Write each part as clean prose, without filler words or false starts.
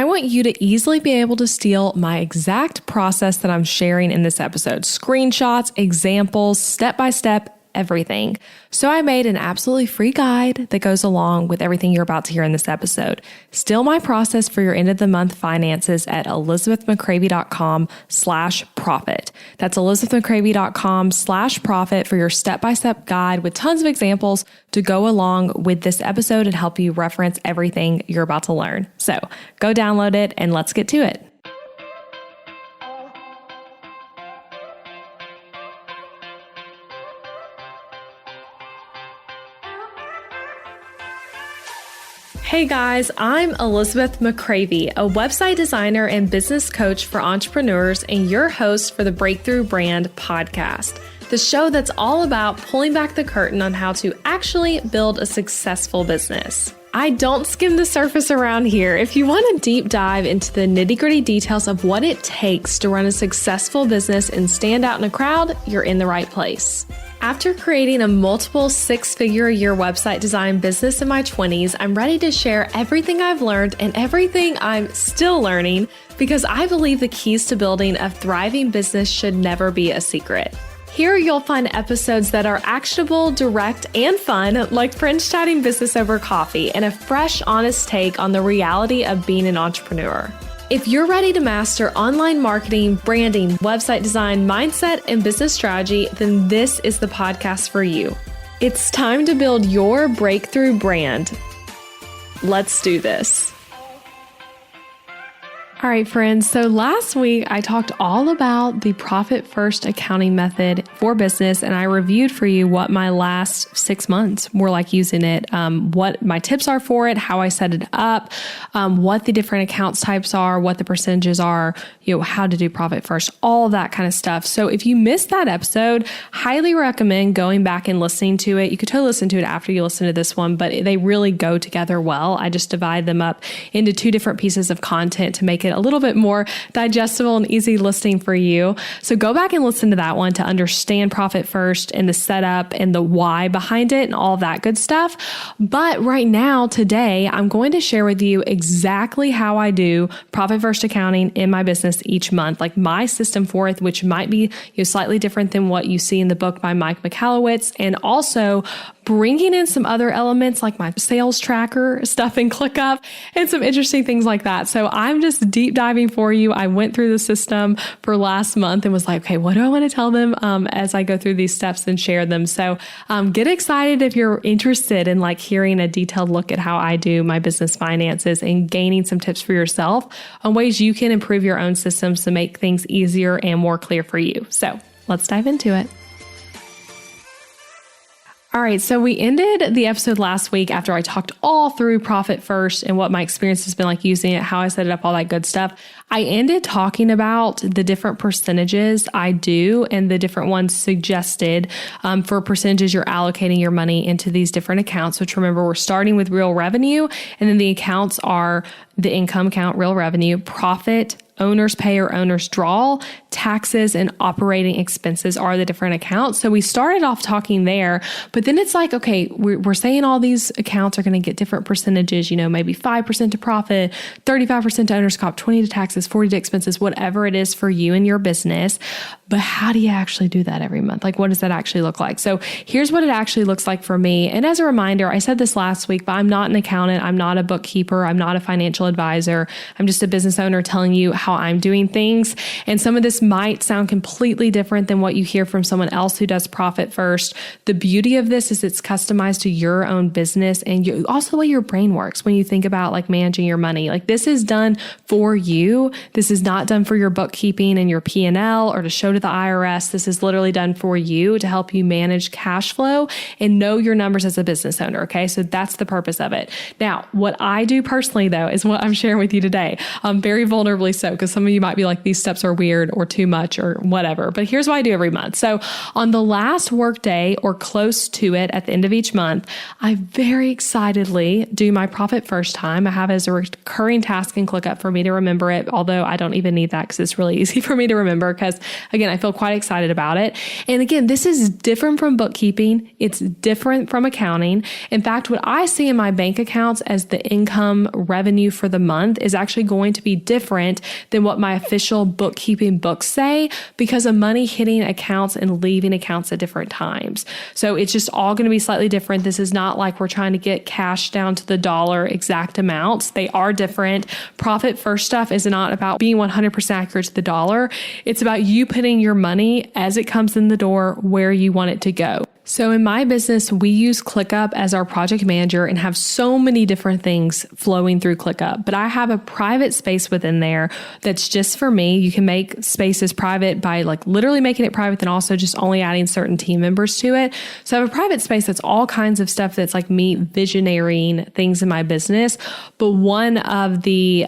want you to easily be able to steal my exact process that I'm sharing in this episode. Screenshots, examples, step-by-step, everything. So I made an absolutely free guide that goes along with everything you're about to hear in this episode. Steal my process for your end of the month finances at elizabethmccravey.com/profit. That's elizabethmccravey.com/profit for your step-by-step guide with tons of examples to go along with this episode and help you reference everything you're about to learn. So go download it and let's get to it. Hey guys, I'm Elizabeth McCravey, a website designer and business coach for entrepreneurs and your host for the Breakthrough Brand podcast, the show that's all about pulling back the curtain on how to actually build a successful business. I don't skim the surface around here. If you want a deep dive into the nitty-gritty details of what it takes to run a successful business and stand out in a crowd, you're in the right place. After creating a multiple six-figure-a-year website design business in my 20s, I'm ready to share everything I've learned and everything I'm still learning because I believe the keys to building a thriving business should never be a secret. Here you'll find episodes that are actionable, direct, and fun, like friends chatting business over coffee, and a fresh, honest take on the reality of being an entrepreneur. If you're ready to master online marketing, branding, website design, mindset, and business strategy, then this is the podcast for you. It's time to build your breakthrough brand. Let's do this. All right, friends. So last week I talked all about the profit first accounting method for business, and I reviewed for you what my last 6 months were like using it, what my tips are for it, how I set it up, what the different accounts types are, what the percentages are, how to do profit first, all of that kind of stuff. So if you missed that episode, highly recommend going back and listening to it. You could totally listen to it after you listen to this one, but they really go together well. I just divide them up into two different pieces of content to make it a little bit more digestible and easy listening for you. So go back and listen to that one to understand profit first and the setup and the why behind it and all that good stuff. But right now, today, I'm going to share with you exactly how I do profit first accounting in my business each month, like my system for it, which might be slightly different than what you see in the book by Mike Michalowicz, and also bringing in some other elements like my sales tracker stuff in ClickUp and some interesting things like that. So I'm just deep diving for you. I went through the system for last month and was like, okay, what do I want to tell them as I go through these steps and share them? So get excited if you're interested in like hearing a detailed look at how I do my business finances and gaining some tips for yourself on ways you can improve your own systems to make things easier and more clear for you. So let's dive into it. All right, so we ended the episode last week after I talked all through profit first and what my experience has been like using it, how I set it up, all that good stuff. I ended talking about the different percentages I do and the different ones suggested for percentages you're allocating your money into these different accounts, which remember, we're starting with real revenue, and then the accounts are the income account, real revenue, profit, owner's pay or owner's draw, taxes, and operating expenses are the different accounts. So we started off talking there, but then it's like, okay, we're saying all these accounts are going to get different percentages, maybe 5% to profit, 35% to owner's comp, 20 to taxes, 40 to expenses, whatever it is for you and your business. But how do you actually do that every month? Like, what does that actually look like? So here's what it actually looks like for me. And as a reminder, I said this last week, but I'm not an accountant. I'm not a bookkeeper. I'm not a financial advisor. I'm just a business owner telling you how I'm doing things. And some of this might sound completely different than what you hear from someone else who does profit first. The beauty of this is it's customized to your own business and also the way your brain works when you think about like managing your money. Like, this is done for you. This is not done for your bookkeeping and your P&L or to show to the IRS. This is literally done for you to help you manage cash flow and know your numbers as a business owner. Okay. So that's the purpose of it. Now, what I do personally though, is what I'm sharing with you today. Very vulnerably so. because some of you might be like, these steps are weird or too much or whatever. But here's what I do every month. So on the last work day or close to it at the end of each month, I very excitedly do my profit first time. I have it as a recurring task in ClickUp for me to remember it, although I don't even need that because it's really easy for me to remember because, again, I feel quite excited about it. And again, this is different from bookkeeping. It's different from accounting. In fact, what I see in my bank accounts as the income revenue for the month is actually going to be different than what my official bookkeeping books say because of money hitting accounts and leaving accounts at different times. So it's just all going to be slightly different. This is not like we're trying to get cash down to the dollar exact amounts. They are different. Profit first stuff is not about being 100% accurate to the dollar. It's about you putting your money as it comes in the door where you want it to go. So in my business, we use ClickUp as our project manager and have so many different things flowing through ClickUp. But I have a private space within there that's just for me. You can make spaces private by like literally making it private and also just only adding certain team members to it. So I have a private space that's all kinds of stuff that's like me visionarying things in my business. But one of the,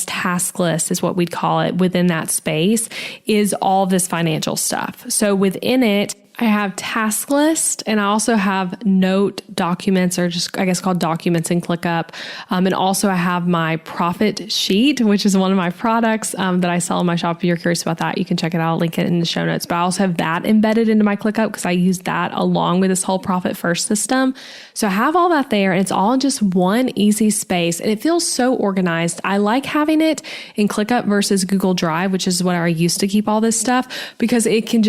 task list is what we'd call it within that space is all this financial stuff. So within it, I have task list and I also have note documents or just called documents in ClickUp. And also I have my profit sheet, which is one of my products that I sell in my shop. If you're curious about that, you can check it out. I'll link it in the show notes. But I also have that embedded into my ClickUp because I use that along with this whole profit first system. So I have all that there and it's all in just one easy space and it feels so organized. I like having it in ClickUp versus Google Drive, which is what I used to keep all this stuff because I can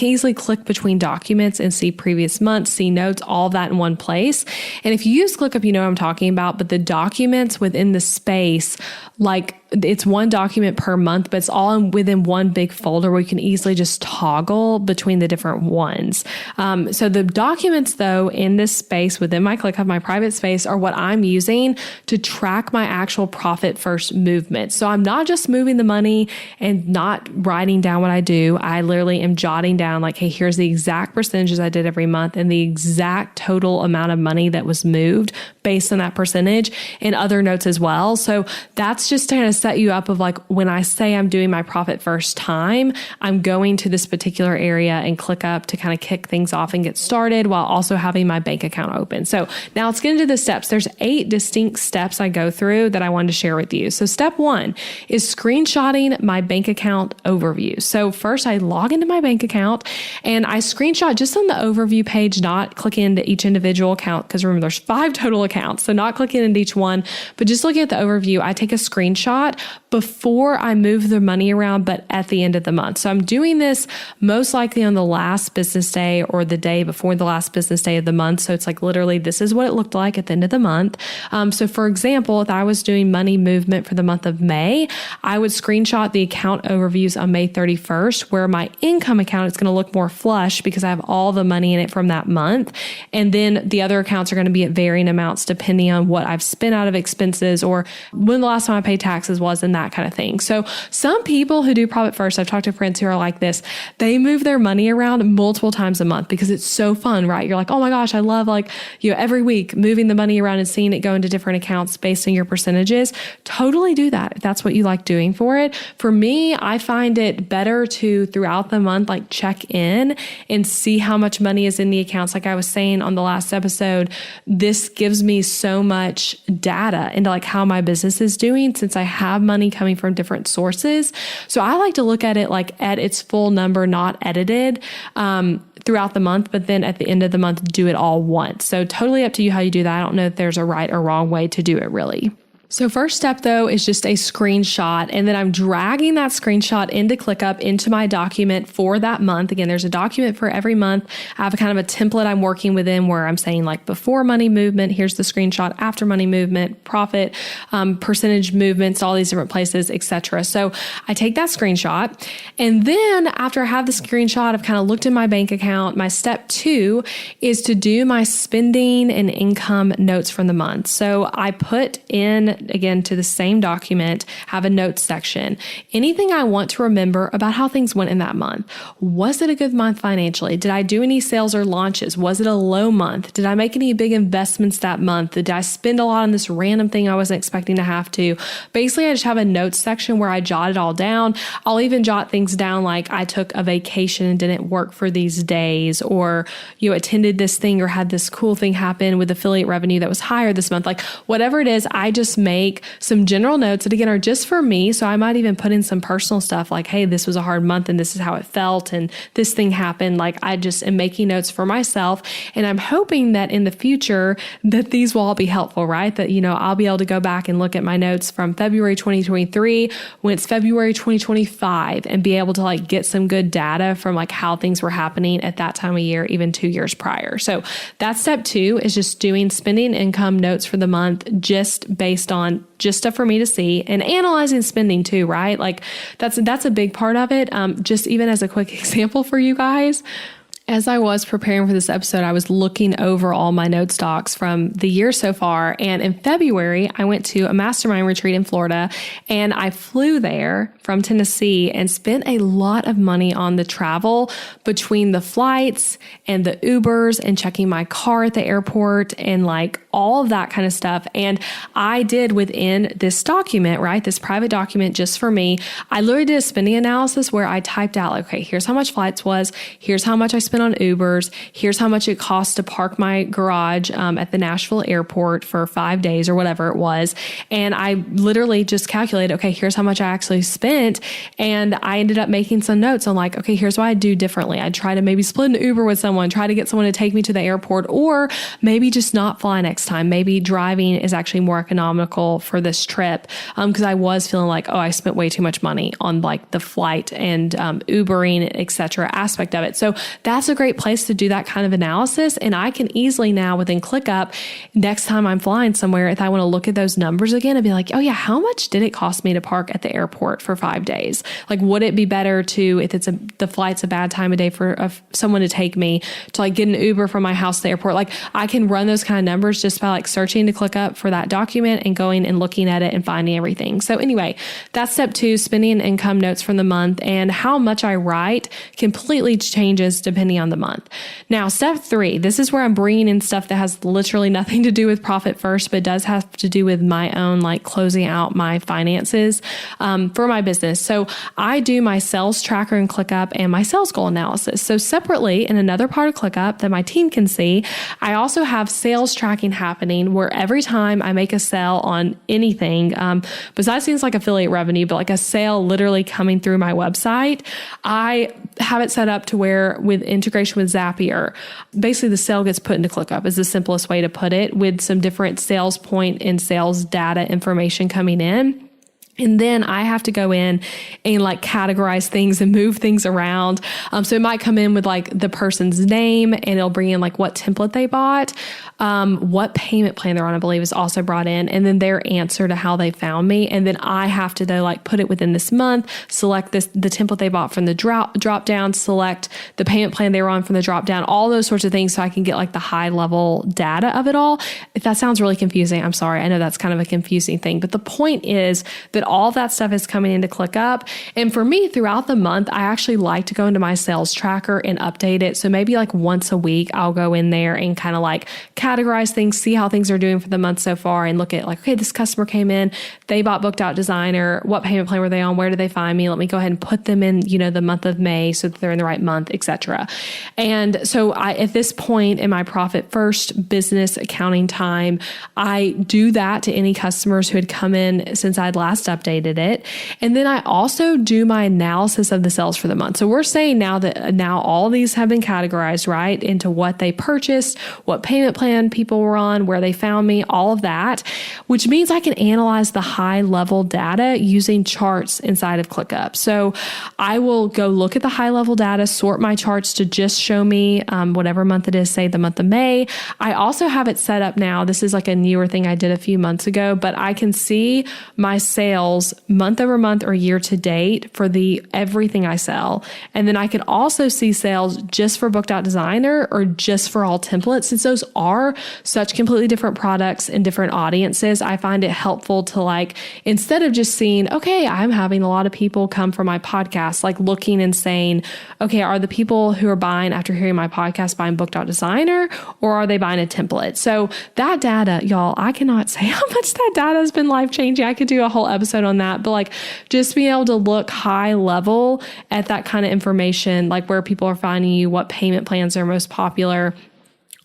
easily click between documents and see previous months, see notes, all that in one place. And if you use ClickUp, you know what I'm talking about, but the documents within the space, like it's one document per month, but it's all within one big folder where you can easily just toggle between the different ones. So the documents though in this space within my ClickUp, my private space are what I'm using to track my actual profit first movement. So I'm not just moving the money and not writing down what I do. I literally am jotting down like, hey, here's the exact percentages I did every month and the exact total amount of money that was moved based on that percentage and other notes as well. So that's just to kind of set you up of like, when I say I'm doing my profit first time, I'm going to this particular area and ClickUp to kind of kick things off and get started while also having my bank account open. So now let's get into the steps. There's 8 distinct steps I go through that I wanted to share with you. So step 1 is screenshotting my bank account overview. So first I log into my bank account and I screenshot just on the overview page, not click into each individual account. Because remember, there's 5 total accounts. So not clicking into each one, but just looking at the overview, I take a screenshot before I move the money around, but at the end of the month. So I'm doing this most likely on the last business day or the day before the last business day of the month. So it's like literally, this is what it looked like at the end of the month. So for example, if I was doing money movement for the month of May, I would screenshot the account overviews on May 31st, where my income account is going to look more flush because I have all the money in it from that month. And then the other accounts are going to be at varying amounts depending on what I've spent out of expenses or when the last time I paid taxes was and that kind of thing. So some people who do profit first, I've talked to friends who are like this, they move their money around multiple times a month because it's so fun, right? You're like, oh my gosh, I love every week moving the money around and seeing it go into different accounts based on your percentages. Totally do that if that's what you like doing for it. For me, I find it better to throughout the month, like check in and see how much money is in the accounts. Like I was saying on the last episode, this gives me so much data into like how my business is doing since I have money coming from different sources. So I like to look at it like at its full number, not edited throughout the month, but then at the end of the month, do it all once. So totally up to you how you do that. I don't know if there's a right or wrong way to do it really. So first step though is just a screenshot, and then I'm dragging that screenshot into ClickUp into my document for that month. Again, there's a document for every month. I have a kind of a template I'm working within where I'm saying like before money movement, here's the screenshot, after money movement, profit, percentage movements, all these different places, etc. So I take that screenshot, and then after I have the screenshot, I've kind of looked in my bank account. My step 2 is to do my spending and income notes from the month. So I put in again to the same document, have a notes section. Anything I want to remember about how things went in that month. Was it a good month financially? Did I do any sales or launches? Was it a low month? Did I make any big investments that month? Did I spend a lot on this random thing I wasn't expecting to have to? Basically, I just have a notes section where I jot it all down. I'll even jot things down like I took a vacation and didn't work for these days, or attended this thing or had this cool thing happen with affiliate revenue that was higher this month. Like whatever it is, I just make some general notes that again are just for me. So I might even put in some personal stuff like, hey, this was a hard month and this is how it felt and this thing happened. Like I just am making notes for myself, and I'm hoping that in the future that these will all be helpful, right? That, I'll be able to go back and look at my notes from February 2023 when it's February 2025 and be able to like get some good data from like how things were happening at that time of year, even 2 years prior. So that's step 2 is just doing spending income notes for the month, just based on just stuff for me to see, and analyzing spending too, right? Like that's a big part of it. Just even as a quick example for you guys, as I was preparing for this episode, I was looking over all my note stocks from the year so far. And in February, I went to a mastermind retreat in Florida, and I flew there from Tennessee and spent a lot of money on the travel between the flights and the Ubers and checking my car at the airport and like all of that kind of stuff. And I did within this document, right? This private document just for me, I literally did a spending analysis where I typed out, like, okay, here's how much flights was, here's how much I spent on Ubers, here's how much it cost to park my garage at the Nashville airport for 5 days or whatever it was. And I literally just calculated, okay, here's how much I actually spent. And I ended up making some notes on like, okay, here's what I'd do differently. I'd try to maybe split an Uber with someone, try to get someone to take me to the airport, or maybe just not fly next time. Maybe driving is actually more economical for this trip. Because I was feeling like, oh, I spent way too much money on like the flight and Ubering, etc. aspect of it. So that's a great place to do that kind of analysis. And I can easily now within ClickUp, next time I'm flying somewhere, if I want to look at those numbers again and be like, oh yeah, how much did it cost me to park at the airport for 5 days? Like, would it be better to, if the flight's a bad time of day for someone to take me, to like get an Uber from my house to the airport? Like I can run those kind of numbers just by like searching to ClickUp for that document and going and looking at it and finding everything. So anyway, that's step 2, spending and income notes from the month. And how much I write completely changes depending on the month. Now, step 3, this is where I'm bringing in stuff that has literally nothing to do with profit first, but does have to do with my own, like closing out my finances for my business. So I do my sales tracker in ClickUp and my sales goal analysis. So separately in another part of ClickUp that my team can see, I also have sales tracking happening where every time I make a sale on anything, besides things like affiliate revenue, but like a sale literally coming through my website, I have it set up to where with integration with Zapier, basically the sale gets put into ClickUp is the simplest way to put it, with some different sales point and sales data information coming in. And then I have to go in and like categorize things and move things around. So it might come in with like the person's name, and it'll bring in like what template they bought, what payment plan they're on, I believe is also brought in, and then their answer to how they found me. And then I have to though like put it within this month, select the template they bought from the drop down, select the payment plan they were on from the drop down, all those sorts of things. So I can get like the high level data of it all. If that sounds really confusing, I'm sorry. I know that's kind of a confusing thing, but the point is that all that stuff is coming into ClickUp. And for me, throughout the month, I actually like to go into my sales tracker and update it. So maybe like once a week, I'll go in there and kind of like categorize things, see how things are doing for the month so far, and look at like, okay, this customer came in, they bought Booked Out Designer, what payment plan were they on, where did they find me? Let me go ahead and put them in, the month of May so that they're in the right month, etc. And so at this point in my profit first business accounting time, I do that to any customers who had come in since I'd last updated it. And then I also do my analysis of the sales for the month. So we're saying now all these have been categorized, right, into what they purchased, what payment plan people were on, where they found me, all of that, which means I can analyze the high level data using charts inside of ClickUp. So I will go look at the high level data, sort my charts to just show me whatever month it is, say the month of May. I also have it set up now. This is like a newer thing I did a few months ago, but I can see my sales sales month over month or year to date for everything I sell. And then I could also see sales just for Booked Out Designer or just for all templates. Since those are such completely different products and different audiences, I find it helpful to instead of just seeing, okay, I'm having a lot of people come from my podcast, looking and saying, okay, are the people who are buying after hearing my podcast buying Booked Out Designer, or are they buying a template? So that data, y'all, I cannot say how much that data has been life-changing. I could do a whole episode on that, but just being able to look high level at that kind of information, where people are finding you, what payment plans are most popular,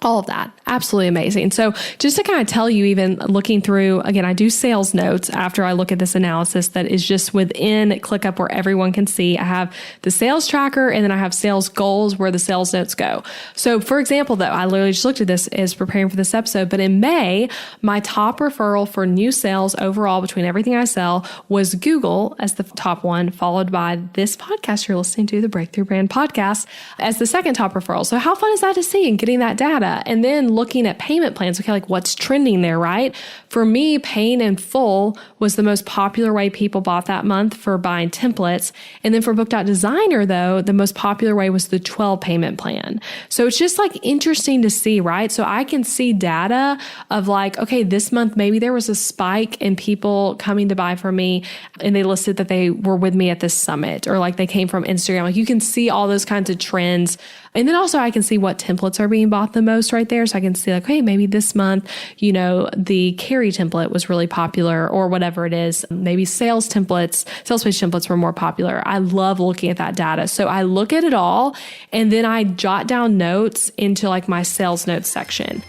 all of that. Absolutely amazing. So just to kind of tell you, even looking through, again, I do sales notes after I look at this analysis that is just within ClickUp where everyone can see. I have the sales tracker and then I have sales goals where the sales notes go. So for example, though, I literally just looked at this as preparing for this episode, but in May, my top referral for new sales overall between everything I sell was Google as the top one, followed by this podcast you're listening to, the Breakthrough Brand Podcast, as the second top referral. So how fun is that to see and getting that data? And then looking at payment plans, okay, what's trending there, right? For me, paying in full was the most popular way people bought that month for buying templates. And then for Booked Out Designer, though, the most popular way was the 12 payment plan. So it's just interesting to see, right? So I can see data of okay, this month, maybe there was a spike in people coming to buy from me and they listed that they were with me at this summit, or they came from Instagram. You can see all those kinds of trends. And then also I can see what templates are being bought the most right there. So I can see hey, maybe this month, the carry template was really popular or whatever it is. Maybe sales page templates were more popular. I love looking at that data. So I look at it all and then I jot down notes into my sales notes section.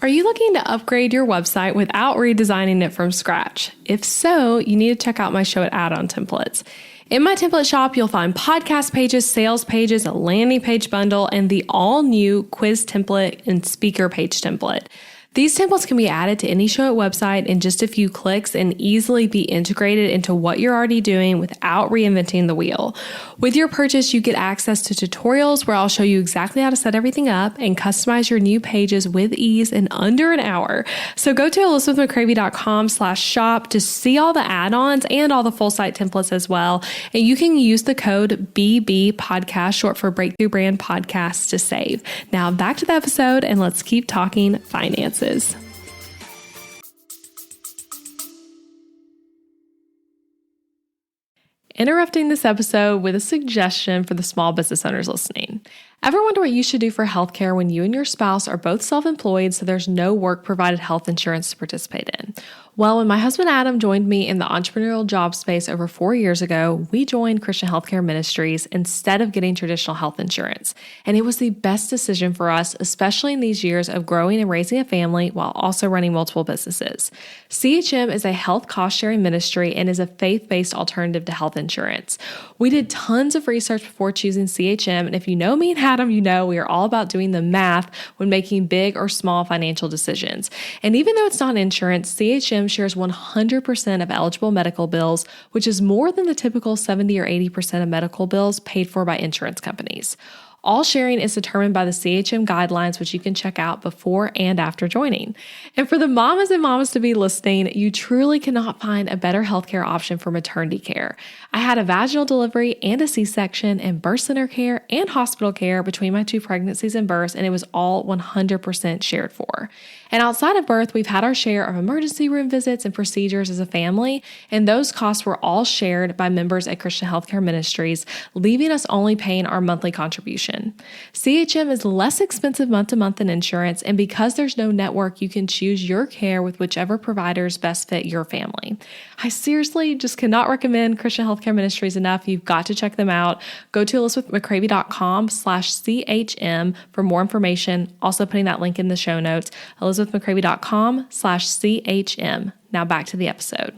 Are you looking to upgrade your website without redesigning it from scratch? If so, you need to check out my show at Add-on Templates. In my template shop, you'll find podcast pages, sales pages, a landing page bundle, and the all-new quiz template and speaker page template. These templates can be added to any show website in just a few clicks and easily be integrated into what you're already doing without reinventing the wheel. With your purchase, you get access to tutorials where I'll show you exactly how to set everything up and customize your new pages with ease in under an hour. So go to elizabethmccravy.com/shop to see all the add-ons and all the full site templates as well. And you can use the code BB Podcast, short for Breakthrough Brand Podcast, to save. Now back to the episode and let's keep talking finances. Interrupting this episode with a suggestion for the small business owners listening. Ever wonder what you should do for healthcare when you and your spouse are both self-employed so there's no work-provided health insurance to participate in? Well, when my husband Adam joined me in the entrepreneurial job space over 4 years ago, we joined Christian Healthcare Ministries instead of getting traditional health insurance. And it was the best decision for us, especially in these years of growing and raising a family while also running multiple businesses. CHM is a health cost-sharing ministry and is a faith-based alternative to health insurance. We did tons of research before choosing CHM, and if you know me and Adam, you know we are all about doing the math when making big or small financial decisions. And even though it's not insurance, CHM shares 100% of eligible medical bills, which is more than the typical 70 or 80% of medical bills paid for by insurance companies. All sharing is determined by the CHM guidelines, which you can check out before and after joining. And for the mamas and mamas to be listening, you truly cannot find a better healthcare option for maternity care. I had a vaginal delivery and a C-section and birth center care and hospital care between my 2 pregnancies and births, and it was all 100% shared for. And outside of birth, we've had our share of emergency room visits and procedures as a family, and those costs were all shared by members at Christian Healthcare Ministries, leaving us only paying our monthly contribution. CHM is less expensive month to month than insurance, and because there's no network, you can choose your care with whichever providers best fit your family. I seriously just cannot recommend Christian Healthcare Ministries enough. You've got to check them out. Go to elizabethmccravy.com/CHM for more information. Also putting that link in the show notes, elizabethmccravy.com/CHM. Now back to the episode.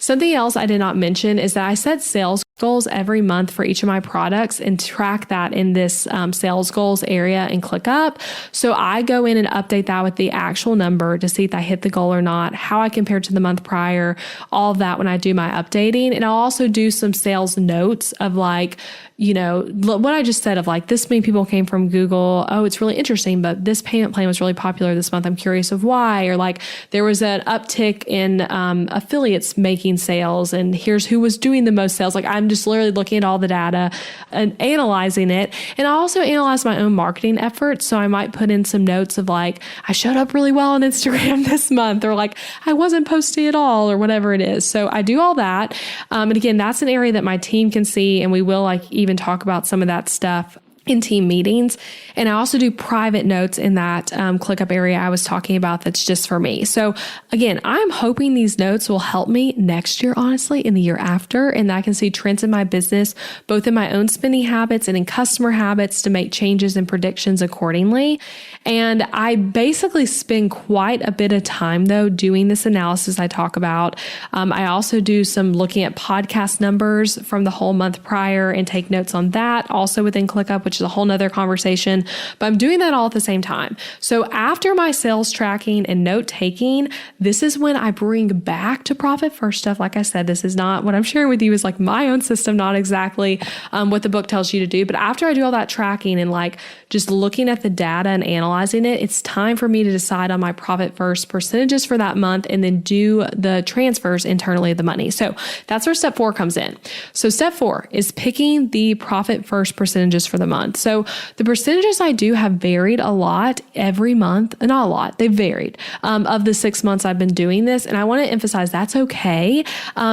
Something else I did not mention is that I said sales goals every month for each of my products and track that in this sales goals area in ClickUp. So I go in and update that with the actual number to see if I hit the goal or not, how I compare to the month prior, all of that when I do my updating. And I'll also do some sales notes of like, what I just said of like, this many people came from Google. Oh, it's really interesting, but this payment plan was really popular this month. I'm curious of why. Or like there was an uptick in affiliates making sales and here's who was doing the most sales. Like I'm just literally looking at all the data and analyzing it. And I also analyze my own marketing efforts. So I might put in some notes of like, I showed up really well on Instagram this month, or like I wasn't posting at all, or whatever it is. So I do all that. And again, that's an area that my team can see. And we will like even talk about some of that stuff in team meetings. And I also do private notes in that ClickUp area I was talking about that's just for me. So again, I'm hoping these notes will help me next year, honestly, in the year after, and I can see trends in my business, both in my own spending habits and in customer habits to make changes and predictions accordingly. And I basically spend quite a bit of time though doing this analysis I talk about. I also do some looking at podcast numbers from the whole month prior and take notes on that also within ClickUp, which is a whole nother conversation, but I'm doing that all at the same time. So after my sales tracking and note taking, this is when I bring back to profit first stuff. Like I said, this is not what I'm sharing with you is like my own system, not exactly what the book tells you to do. But after I do all that tracking and like just looking at the data and analyzing it, it's time for me to decide on my profit first percentages for that month and then do the transfers internally of the money. So that's where step 4 comes in. So step 4 is picking the profit first percentages for the month. So the percentages I do have varied a lot every month, not a lot, they've varied of the 6 months I've been doing this. And I want to emphasize that's okay.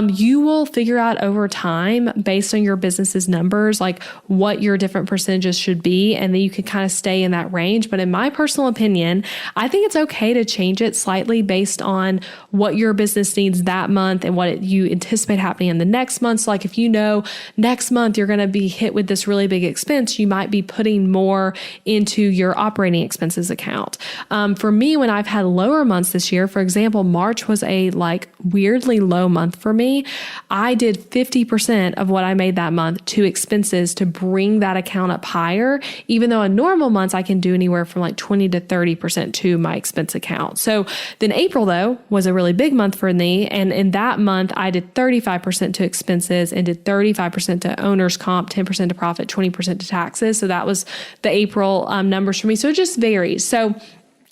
You will figure out over time based on your business's numbers, like what your different percentages should be. And then you can kind of stay in that range. But in my personal opinion, I think it's okay to change it slightly based on what your business needs that month and what you anticipate happening in the next month. So like if you know next month you're going to be hit with this really big expense, you might be putting more into your operating expenses account. For me, when I've had lower months this year, for example, March was a like weirdly low month for me. I did 50% of what I made that month to expenses to bring that account up higher, even though in normal months I can do anywhere from like 20 to 30% to my expense account. So then April though was a really big month for me. And in that month, I did 35% to expenses and did 35% to owner's comp, 10% to profit, 20% to taxes. So that was the April numbers for me. So it just varies. So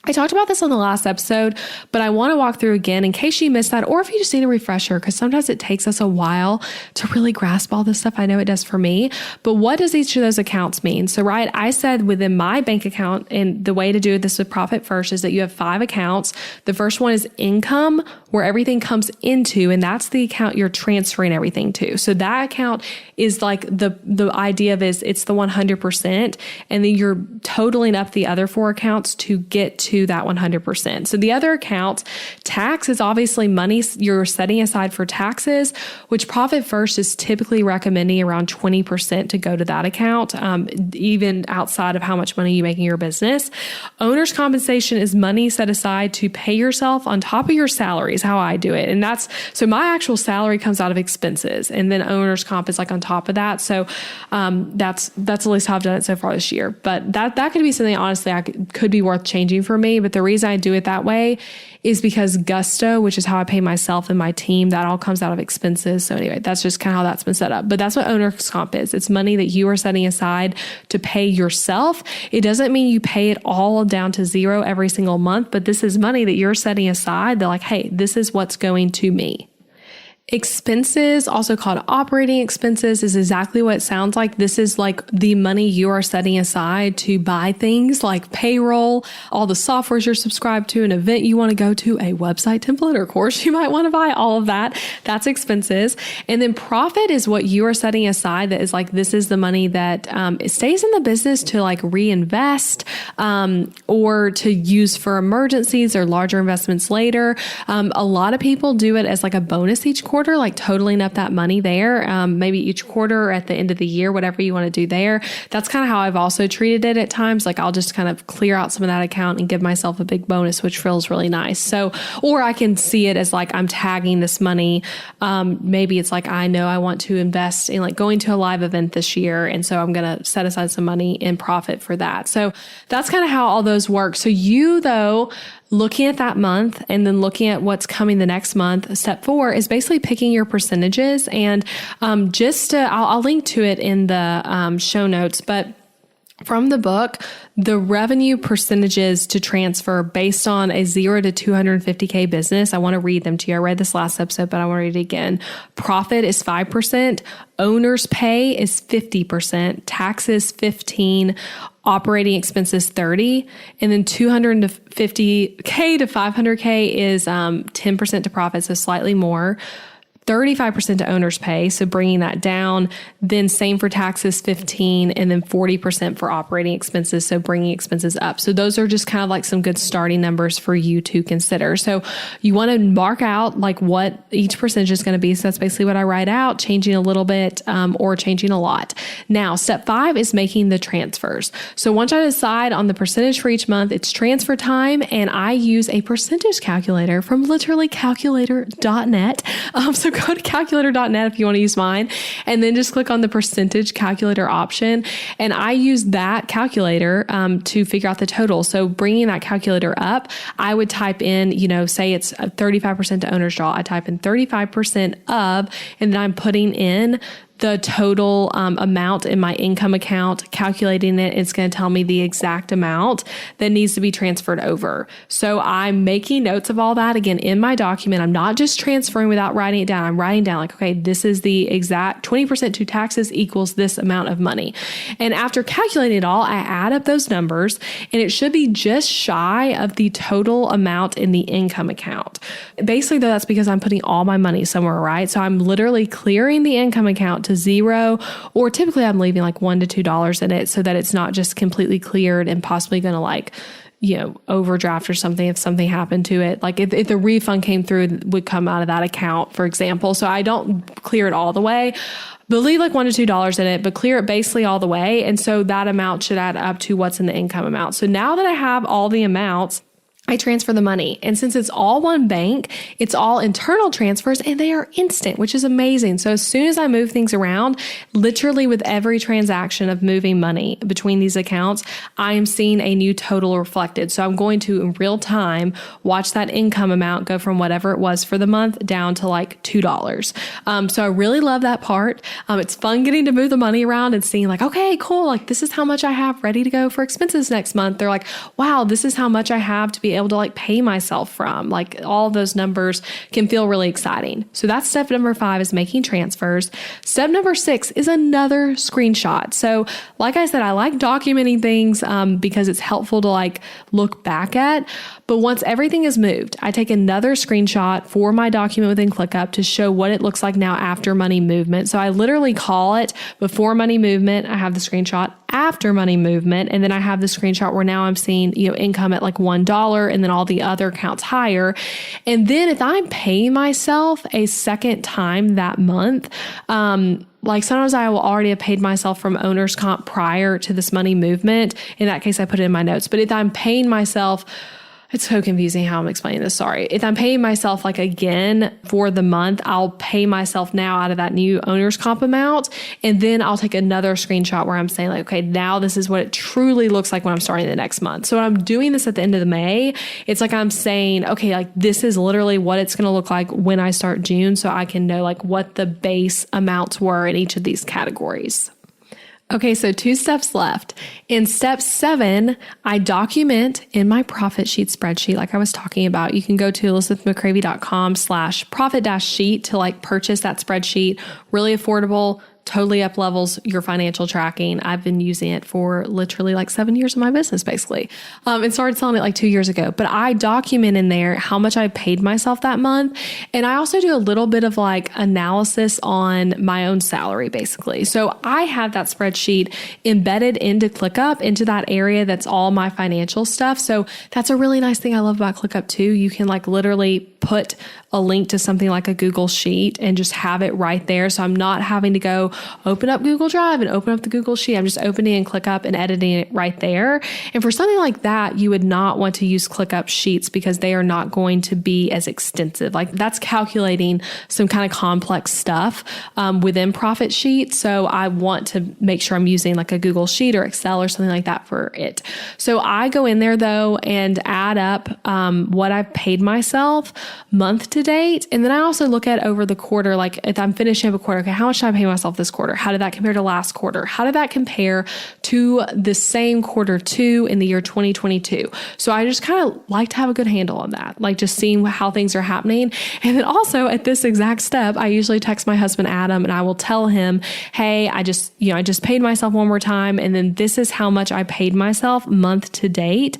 I talked about this on the last episode, but I want to walk through again in case you missed that, or if you just need a refresher, because sometimes it takes us a while to really grasp all this stuff. I know it does for me, but what does each of those accounts mean? So, right, I said within my bank account, and the way to do this with Profit First is that you have 5 accounts. The first one is income, where everything comes into, and that's the account you're transferring everything to. So that account is like the idea of is it's the 100%, and then you're totaling up the other 4 accounts to get to that 100%. So the other account, tax, is obviously money you're setting aside for taxes, which Profit First is typically recommending around 20% to go to that account, even outside of how much money you make in your business. Owner's compensation is money set aside to pay yourself on top of your salary, is how I do it. And so my actual salary comes out of expenses, and then owner's comp is like on top of that. So that's at least how I've done it so far this year. But that could be something honestly could be worth changing for me. But the reason I do it that way is because Gusto, which is how I pay myself and my team, that all comes out of expenses. So anyway, that's just kind of how that's been set up. But that's what owner's comp is. It's money that you are setting aside to pay yourself. It doesn't mean you pay it all down to 0 every single month, but this is money that you're setting aside. They're like, hey, this is what's going to me. Expenses, also called operating expenses, is exactly what it sounds like. This is like the money you are setting aside to buy things like payroll, all the softwares you're subscribed to, an event you want to go to, a website template or course you might want to buy, all of that. That's expenses. And then profit is what you are setting aside that is like, this is the money that it stays in the business to like reinvest or to use for emergencies or larger investments later. A lot of people do it as like a bonus each quarter. quarter, like totaling up that money there, maybe each quarter or at the end of the year, whatever you want to do there. That's kind of how I've also treated it at times. Like I'll just kind of clear out some of that account and give myself a big bonus, which feels really nice. So, or I can see it as like I'm tagging this money. Maybe it's like, I know I want to invest in like going to a live event this year. And so I'm going to set aside some money in profit for that. So that's kind of how all those work. So you though, looking at that month and then looking at what's coming the next month, step 4 is basically picking your percentages. And I'll link to it in the show notes, but from the book, the revenue percentages to transfer based on a 0 to 250K business. I want to read them to you. I read this last episode, but I want to read it again. Profit is 5%. Owner's pay is 50%. Taxes 15%. Operating expenses 30%. And then 250K to 500K is 10% to profit, so slightly more. 35% to owner's pay, so bringing that down. Then same for taxes, 15%, and then 40% for operating expenses, so bringing expenses up. So those are just kind of like some good starting numbers for you to consider. So you want to mark out like what each percentage is going to be. So that's basically what I write out, changing a little bit or changing a lot. Now, step 5 is making the transfers. So once I decide on the percentage for each month, it's transfer time, and I use a percentage calculator from literally calculator.net. So go to calculator.net if you want to use mine, and then just click on the percentage calculator option. And I use that calculator to figure out the total. So bringing that calculator up, I would type in, say it's 35% to owner's draw. I type in 35% of, and then I'm putting in the total amount in my income account, calculating it. It's going to tell me the exact amount that needs to be transferred over. So I'm making notes of all that again in my document. I'm not just transferring without writing it down. I'm writing down like, okay, this is the exact 20% to taxes equals this amount of money. And after calculating it all, I add up those numbers, and it should be just shy of the total amount in the income account. Basically, though, that's because I'm putting all my money somewhere, right? So I'm literally clearing the income account to 0, or typically I'm leaving like $1 to $2 in it so that it's not just completely cleared and possibly going to overdraft or something if something happened to it. Like if the refund came through, it would come out of that account, for example. So I don't clear it all the way, but leave like $1 to $2 in it, but clear it basically all the way. And so that amount should add up to what's in the income amount. So now that I have all the amounts, I transfer the money. And since it's all one bank, it's all internal transfers, and they are instant, which is amazing. So as soon as I move things around, literally with every transaction of moving money between these accounts, I am seeing a new total reflected. So I'm going to, in real time, watch that income amount go from whatever it was for the month down to like $2. So I really love that part. It's fun getting to move the money around and seeing like, okay, cool. Like this is how much I have ready to go for expenses next month. They're like, wow, this is how much I have to be able to like pay myself from. Like all of those numbers can feel really exciting. So that's step number 5, is making transfers. Step number 6 is another screenshot. So like I said, I like documenting things because it's helpful to like look back at. But once everything is moved, I take another screenshot for my document within ClickUp to show what it looks like now after money movement. So I literally call it before money movement. I have the screenshot after money movement. And then I have the screenshot where now I'm seeing, income at like $1 and then all the other accounts higher. And then if I'm paying myself a second time that month, like sometimes I will already have paid myself from owner's comp prior to this money movement. In that case, I put it in my notes. But if I'm paying myself, it's so confusing how I'm explaining this. Sorry. If I'm paying myself like again for the month, I'll pay myself now out of that new owner's comp amount. And then I'll take another screenshot where I'm saying like, okay, now this is what it truly looks like when I'm starting the next month. So when I'm doing this at the end of the May, it's like I'm saying, okay, like this is literally what it's going to look like when I start June. So I can know like what the base amounts were in each of these categories. Okay, so 2 steps left. In step 7, I document in my profit sheet spreadsheet, like I was talking about. You can go to elizabethmccravey.com/profit-sheet to like purchase that spreadsheet. Really affordable, totally up levels your financial tracking. I've been using it for literally like 7 years of my business, basically, and started selling it like 2 years ago. But I document in there how much I paid myself that month. And I also do a little bit of like analysis on my own salary, basically. So I have that spreadsheet embedded into ClickUp, into that area that's all my financial stuff. So that's a really nice thing I love about ClickUp too. You can like literally put a link to something like a Google Sheet and just have it right there. So I'm not having to go open up Google Drive and open up the Google Sheet. I'm just opening in ClickUp and editing it right there. And for something like that, you would not want to use ClickUp Sheets because they are not going to be as extensive. Like that's calculating some kind of complex stuff within Profit Sheet. So I want to make sure I'm using like a Google Sheet or Excel or something like that for it. So I go in there though and add up what I've paid myself month to date. And then I also look at over the quarter, like if I'm finishing up a quarter, okay, how much did I pay myself this quarter? How did that compare to last quarter? How did that compare to the same quarter two in the year 2022? So I just kind of like to have a good handle on that, like just seeing how things are happening. And then also at this exact step, I usually text my husband, Adam, and I will tell him, hey, I just paid myself one more time. And then this is how much I paid myself month to date.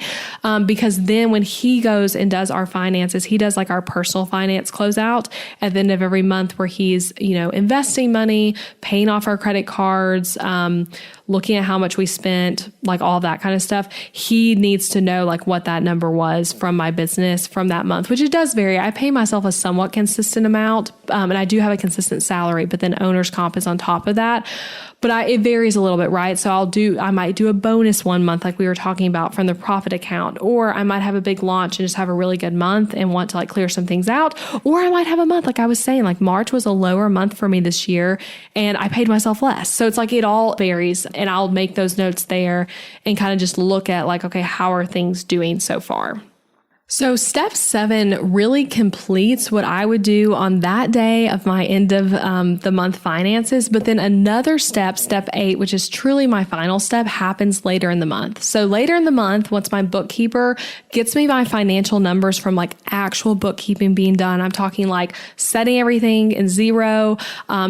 Because then when he goes and does our finances, he does like our personal finance closeout at the end of every month where he's, investing money, paying off our credit cards, looking at how much we spent, like all that kind of stuff. He needs to know like what that number was from my business from that month, which it does vary. I pay myself a somewhat consistent amount, and I do have a consistent salary, but then owner's comp is on top of that. But it varies a little bit, right? So I might do a bonus one month, like we were talking about from the profit account, or I might have a big launch and just have a really good month and want to like clear some things out. Or I might have a month, like I was saying, like March was a lower month for me this year and I paid myself less. So it's like, it all varies, and I'll make those notes there and kind of just look at like, okay, how are things doing so far? So step 7 really completes what I would do on that day of my end of the month finances. But then another step 8, which is truly my final step, happens later in the month. So later in the month, once my bookkeeper gets me my financial numbers from like actual bookkeeping being done, I'm talking like setting everything in zero,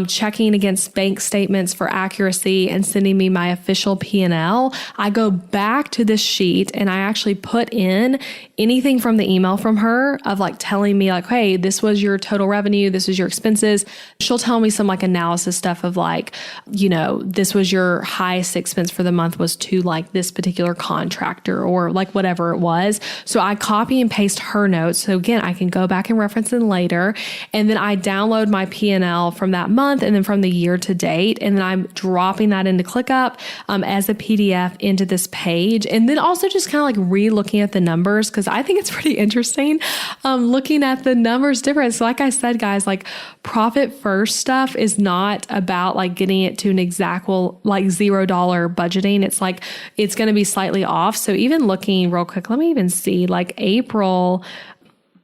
checking against bank statements for accuracy, and sending me my official P&L. I go back to this sheet and I actually put in anything from the email from her of like telling me like, hey, this was your total revenue, this was your expenses. She'll tell me some like analysis stuff of like, this was your highest expense for the month was to like this particular contractor or like whatever it was. So I copy and paste her notes. So again, I can go back and reference them later. And then I download my P&L from that month and then from the year to date. And then I'm dropping that into ClickUp as a PDF into this page. And then also just kind of like re-looking at the numbers, because I think it's pretty interesting looking at the numbers different. So like I said, guys, like profit first stuff is not about like getting it to an exact, like $0 budgeting. It's like, it's going to be slightly off. So even looking real quick, let me even see like April.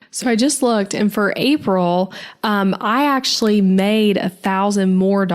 So I just looked, and for April, I actually made $1,000 more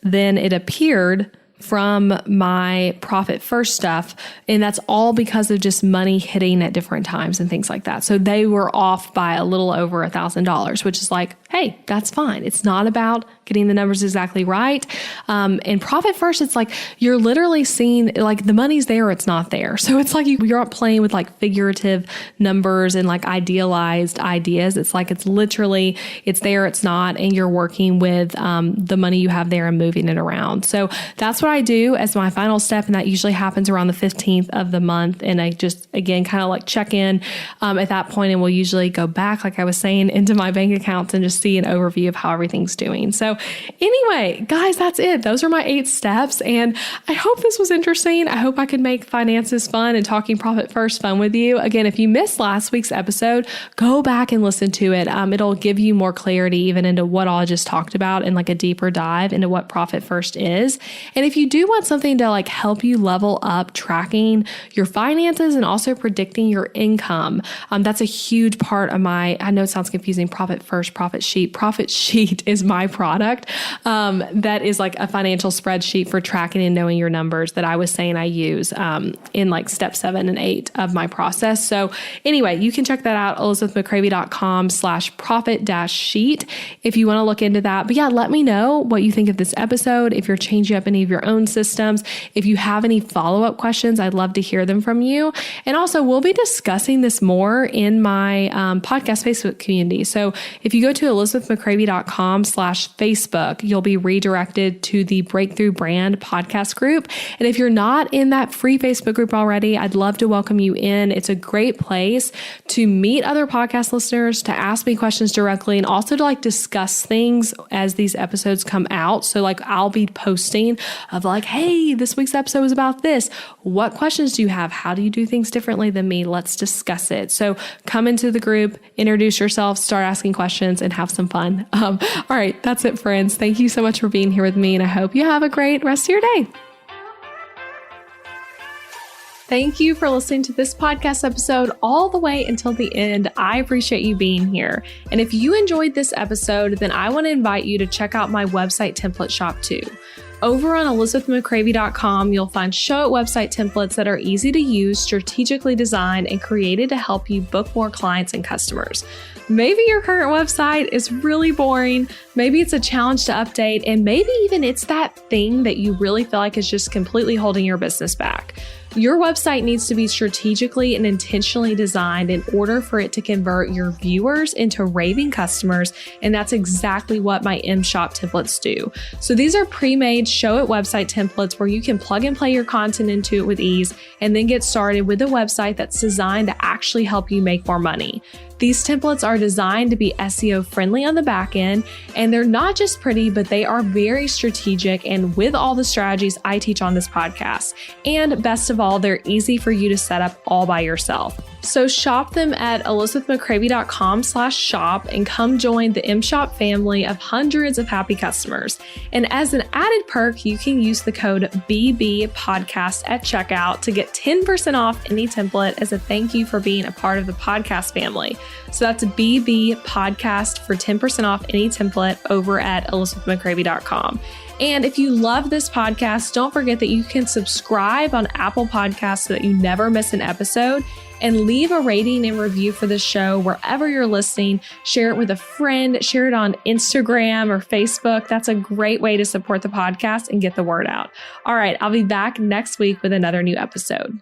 than it appeared from my profit first stuff. And that's all because of just money hitting at different times and things like that. So they were off by a little over $1,000, which is like, hey, that's fine. It's not about getting the numbers exactly right. And profit first, it's like, you're literally seeing like the money's there or it's not there. So it's like you're not playing with like figurative numbers and like idealized ideas. It's like, it's literally, it's there, it's not, and you're working with the money you have there and moving it around. So that's what I do as my final step. And that usually happens around the 15th of the month. And I just, again, kind of like check in at that point, and we'll usually go back, like I was saying, into my bank accounts and just see an overview of how everything's doing. So anyway, guys, that's it. Those are my 8 steps. And I hope this was interesting. I hope I could make finances fun and talking profit first fun with you. Again, if you missed last week's episode, go back and listen to it. It'll give you more clarity even into what all I just talked about and like a deeper dive into what profit first is. And if you do want something to like help you level up tracking your finances and also predicting your income, that's a huge part of my, I know it sounds confusing, profit first, profit Sheet. Profit Sheet is my product. That is like a financial spreadsheet for tracking and knowing your numbers that I was saying I use in like step 7 and 8 of my process. So anyway, you can check that out, elizabethmccravy.com/profit-sheet if you want to look into that. But yeah, let me know what you think of this episode. If you're changing up any of your own systems, if you have any follow-up questions, I'd love to hear them from you. And also, we'll be discussing this more in my podcast Facebook community. So if you go to elizabethmccravy.com/Facebook, you'll be redirected to the Breakthrough Brand podcast group. And if you're not in that free Facebook group already, I'd love to welcome you in. It's a great place to meet other podcast listeners, to ask me questions directly, and also to like discuss things as these episodes come out. So like I'll be posting of like, hey, this week's episode was about this. What questions do you have? How do you do things differently than me? Let's discuss it. So come into the group, introduce yourself, start asking questions, and have some fun. All right, that's it, friends. Thank you so much for being here with me, and I hope you have a great rest of your day. Thank you for listening to this podcast episode all the way until the end. I appreciate you being here. And if you enjoyed this episode, then I want to invite you to check out my website template shop too. Over on elizabethmccravy.com, you'll find show it website templates that are easy to use, strategically designed, and created to help you book more clients and customers. Maybe your current website is really boring. Maybe it's a challenge to update, and maybe even it's that thing that you really feel like is just completely holding your business back. Your website needs to be strategically and intentionally designed in order for it to convert your viewers into raving customers, and that's exactly what my M-Shop templates do. So these are pre-made show it website templates where you can plug and play your content into it with ease and then get started with a website that's designed to actually help you make more money. These templates are designed to be SEO friendly on the back end, and they're not just pretty, but they are very strategic and with all the strategies I teach on this podcast. And best of all, they're easy for you to set up all by yourself. So shop them at elizabethmccravy.com/shop and come join the M-Shop family of hundreds of happy customers. And as an added perk, you can use the code BBPodcast at checkout to get 10% off any template as a thank you for being a part of the podcast family. So that's BB Podcast for 10% off any template over at elizabethmccravy.com. And if you love this podcast, don't forget that you can subscribe on Apple Podcasts so that you never miss an episode, and leave a rating and review for the show wherever you're listening. Share it with a friend, share it on Instagram or Facebook. That's a great way to support the podcast and get the word out. All right, I'll be back next week with another new episode.